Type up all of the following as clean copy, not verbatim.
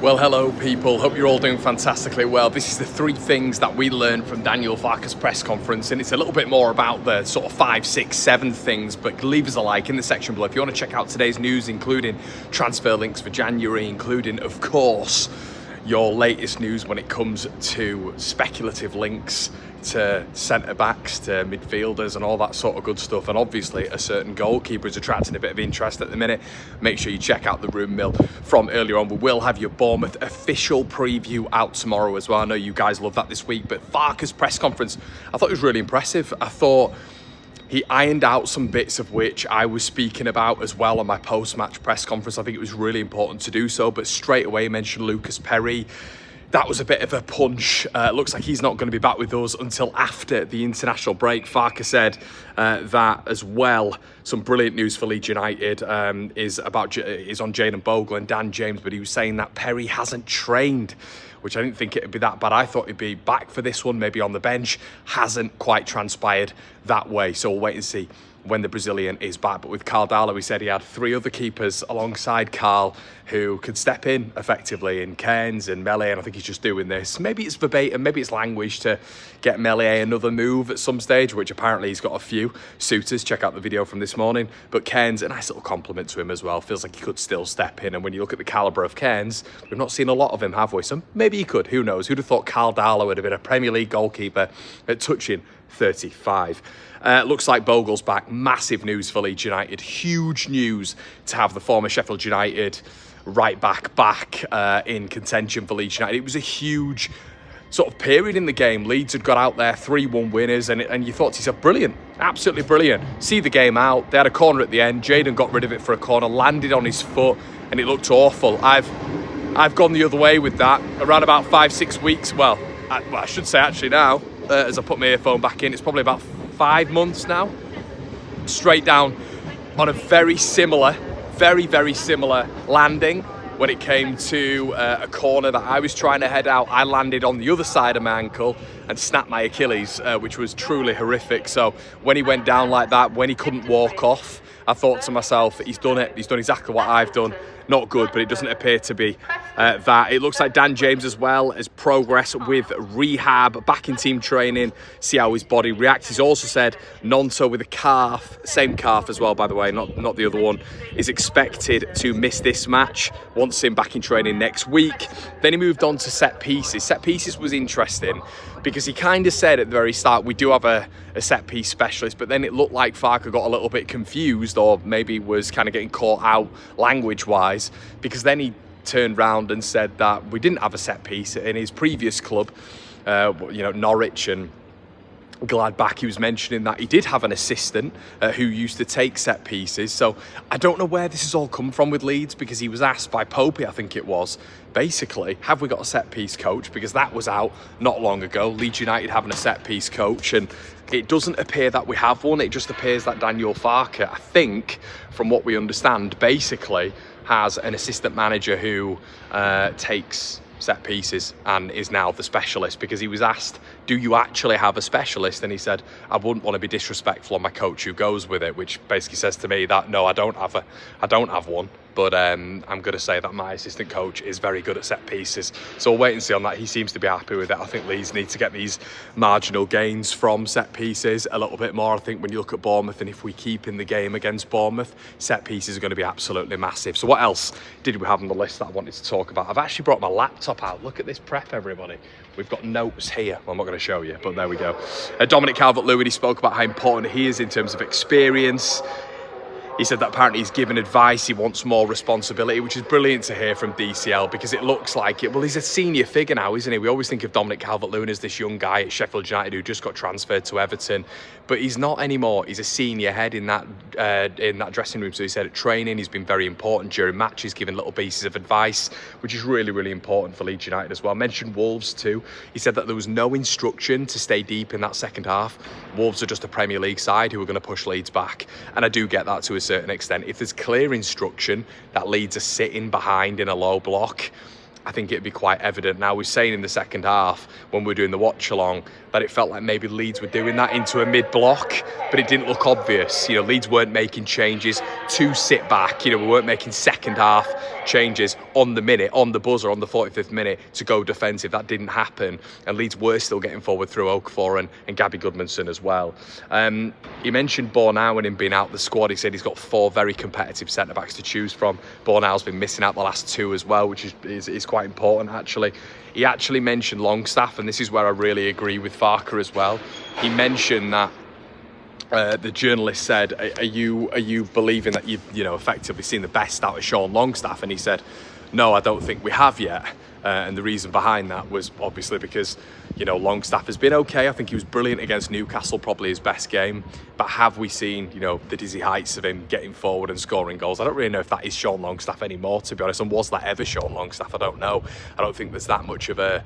Well, hello people, hope you're all doing fantastically well. This is the 3 things that we learned from Daniel Farke's press conference, and it's a little bit more about the sort of 5, 6, 7 things, but leave us a like in the section below if you want to check out today's news, including transfer links for January, including, of course, your latest news when it comes to speculative links to centre-backs, to midfielders and all that sort of good stuff. And obviously a certain goalkeeper is attracting a bit of interest at the minute. Make sure you check out the rumour mill from earlier on. We will have your Bournemouth official preview out tomorrow as well. I know you guys love that this week, but Farke's press conference, I thought it was really impressive. I thought he ironed out some bits of which I was speaking about as well on my post-match press conference. I think it was really important to do so, but straight away mentioned Lucas Perri. That was a bit of a punch. Looks like he's not going to be back with us until after the international break. Farke said that as well. Some brilliant news for Leeds United is on Jayden Bogle and Dan James, but he was saying that Perri hasn't trained, which I didn't think it'd be that bad. I thought he'd be back for this one, maybe on the bench. Hasn't quite transpired that way, so we'll wait and see when the Brazilian is back. But with Karl Darlow, he said he had 3 other keepers alongside Karl who could step in effectively in Cairns and Melee, and I think he's just doing this. Maybe it's verbatim, maybe it's language to get Melee another move at some stage, which apparently he's got a few suitors. Check out the video from this morning. But Cairns, a nice little compliment to him as well. Feels like he could still step in, and when you look at the calibre of Cairns, we've not seen a lot of him, have we? So maybe he could, who knows? Who'd have thought Karl Darlow would have been a Premier League goalkeeper at touching 35. Looks like Bogle's back. Massive news for Leeds United. Huge news to have the former Sheffield United right back in contention for Leeds United. It was a huge sort of period in the game. Leeds had got out there 3-1 winners, and you thought to yourself, brilliant, absolutely brilliant. See the game out. They had a corner at the end. Jayden got rid of it for a corner, landed on his foot, and it looked awful. I've gone the other way with that around about 5-6 weeks. Well, I should say actually now, as I put my earphone back in, it's probably about 5 months now. Straight down on a very similar landing when it came to a corner that I was trying to head out. I landed on the other side of my ankle and snapped my Achilles, which was truly horrific. So when he went down like that, when he couldn't walk off, I thought to myself, he's done it. He's done exactly what I've done. Not good, but it doesn't appear to be that. It looks like Dan James as well has progressed with rehab, back in team training, see how his body reacts. He's also said Gnonto with a calf, same calf as well, by the way, not the other one, is expected to miss this match. Wants him back in training next week. Then he moved on to set pieces. Set pieces was interesting because he kind of said at the very start, we do have a set piece specialist, but then it looked like Farke got a little bit confused, or maybe was kind of getting caught out language-wise, because then he turned round and said that we didn't have a set piece in his previous club, Norwich and Gladbach. He was mentioning that he did have an assistant who used to take set pieces. So I don't know where this has all come from with Leeds, because he was asked by Popey, I think it was, basically, have we got a set piece coach? Because that was out not long ago, Leeds United having a set piece coach, and it doesn't appear that we have one. It just appears that Daniel Farke, I think, from what we understand, basically has an assistant manager who takes set pieces and is now the specialist, because he was asked, do you actually have a specialist? And he said, I wouldn't want to be disrespectful on my coach who goes with it, which basically says to me that no, I don't have one. But I'm going to say that my assistant coach is very good at set pieces. So we'll wait and see on that. He seems to be happy with it. I think Leeds need to get these marginal gains from set pieces a little bit more. I think when you look at Bournemouth, and if we keep in the game against Bournemouth, set pieces are going to be absolutely massive. So what else did we have on the list that I wanted to talk about? I've actually brought my laptop out. Look at this prep, everybody. We've got notes here. Well, I'm not going to show you, but there we go. Dominic Calvert-Lewin, he spoke about how important he is in terms of experience. He said that apparently he's given advice, he wants more responsibility, which is brilliant to hear from DCL, because it looks like it. Well, he's a senior figure now, isn't he? We always think of Dominic Calvert-Lewin as this young guy at Sheffield United who just got transferred to Everton, but he's not anymore. He's a senior head in that dressing room. So he said at training, he's been very important during matches, giving little pieces of advice, which is really, really important for Leeds United as well. Mentioned Wolves too. He said that there was no instruction to stay deep in that second half. Wolves are just a Premier League side who are going to push Leeds back, and I do get that to a certain extent. If there's clear instruction that Leeds are sitting behind in a low block, I think it'd be quite evident. Now, we're saying in the second half, when we were doing the watch along, that it felt like maybe Leeds were doing that into a mid-block, but it didn't look obvious. You know, Leeds weren't making changes to sit back. You know, we weren't making second half changes on the minute, on the buzzer, on the 45th minute to go defensive. That didn't happen. And Leeds were still getting forward through Okafor and Gabby Goodmanson as well. He mentioned Bornau and him being out the squad. He said he's got 4 very competitive centre-backs to choose from. Bornau's been missing out the last 2 as well, which is quite important, actually. He actually mentioned Longstaff, and this is where I really agree with Farke as well. He mentioned that the journalist said, are you believing that you've effectively seen the best out of Sean Longstaff? And he said, no, I don't think we have yet. And the reason behind that was obviously because, Longstaff has been okay. I think he was brilliant against Newcastle, probably his best game. But have we seen, the dizzy heights of him getting forward and scoring goals? I don't really know if that is Sean Longstaff anymore, to be honest. And was that ever Sean Longstaff? I don't know. I don't think there's that much of a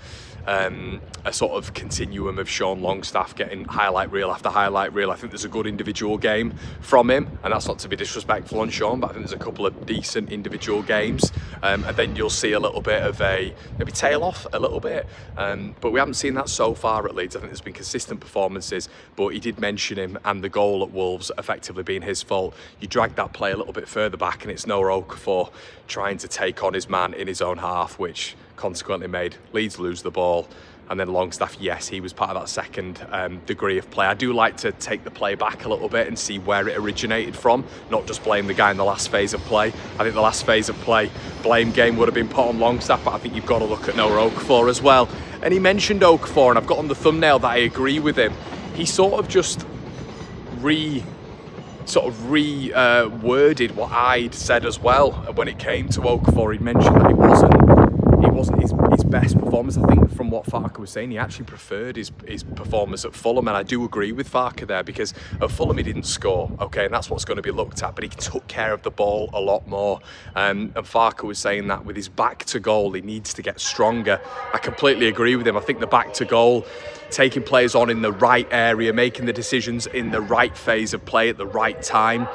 sort of continuum of Sean Longstaff getting highlight reel after highlight reel. I think there's a good individual game from him, and that's not to be disrespectful on Sean, but I think there's a couple of decent individual games, and then you'll see a little bit of a maybe tail off a little bit, but we haven't seen that so far at Leeds. I think there's been consistent performances, but he did mention him and the goal at Wolves effectively being his fault. You drag that play a little bit further back, and it's Noah Okafor trying to take on his man in his own half, which consequently made Leeds lose the ball. And then Longstaff, yes, he was part of that second degree of play. I do like to take the play back a little bit and see where it originated from, not just blame the guy in the last phase of play. I think the last phase of play, blame game would have been put on Longstaff, but I think you've got to look at Noah Okafor as well. And he mentioned Okafor, and I've got on the thumbnail that I agree with him. He sort of just reworded what I'd said as well when it came to Okafor. He mentioned that it wasn't his best performance. I think from what Farke was saying, he actually preferred his performance at Fulham, and I do agree with Farke there, because at Fulham he didn't score, okay, and that's what's going to be looked at, but he took care of the ball a lot more, and Farke was saying that with his back to goal he needs to get stronger. I completely agree with him. I think the back to goal, taking players on in the right area, making the decisions in the right phase of play at the right time,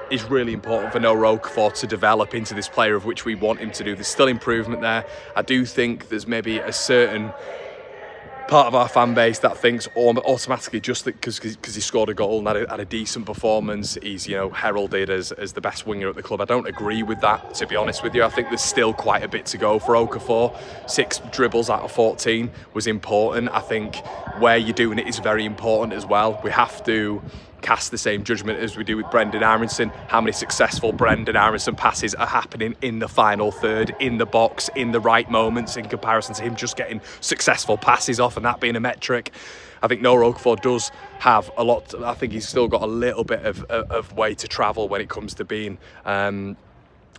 is really important for Noah Okafor to develop into this player of which we want him to do. There's still improvement there. I do think there's maybe a certain part of our fan base that thinks automatically just because he scored a goal and had a decent performance, he's heralded as the best winger at the club. I don't agree with that, to be honest with you. I think there's still quite a bit to go for Okafor. 6 dribbles out of 14 was important. I think where you're doing it is very important as well. We have to cast the same judgment as we do with Brendan Aronson. How many successful Brendan Aronson passes are happening in the final third, in the box, in the right moments, in comparison to him just getting successful passes off and that being a metric? I think Noah Okafor does have a lot. I think he's still got a little bit of way to travel when it comes to being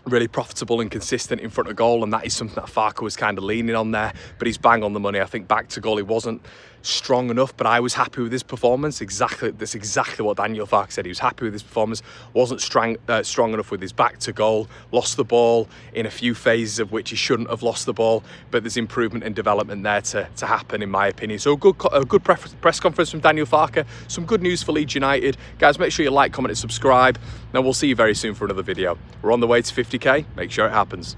really profitable and consistent in front of goal, and that is something that Farke was kind of leaning on there, but he's bang on the money. I think back to goal he wasn't strong enough, but I was happy with his performance. That's exactly what Daniel Farke said. He was happy with his performance, wasn't strong enough with his back to goal, lost the ball in a few phases of which he shouldn't have lost the ball, but there's improvement and development there to happen, in my opinion. So a good press conference from Daniel Farke. Some good news for Leeds United. Guys, make sure you like, comment and subscribe, and we'll see you very soon for another video. We're on the way to 50k. Make sure it happens.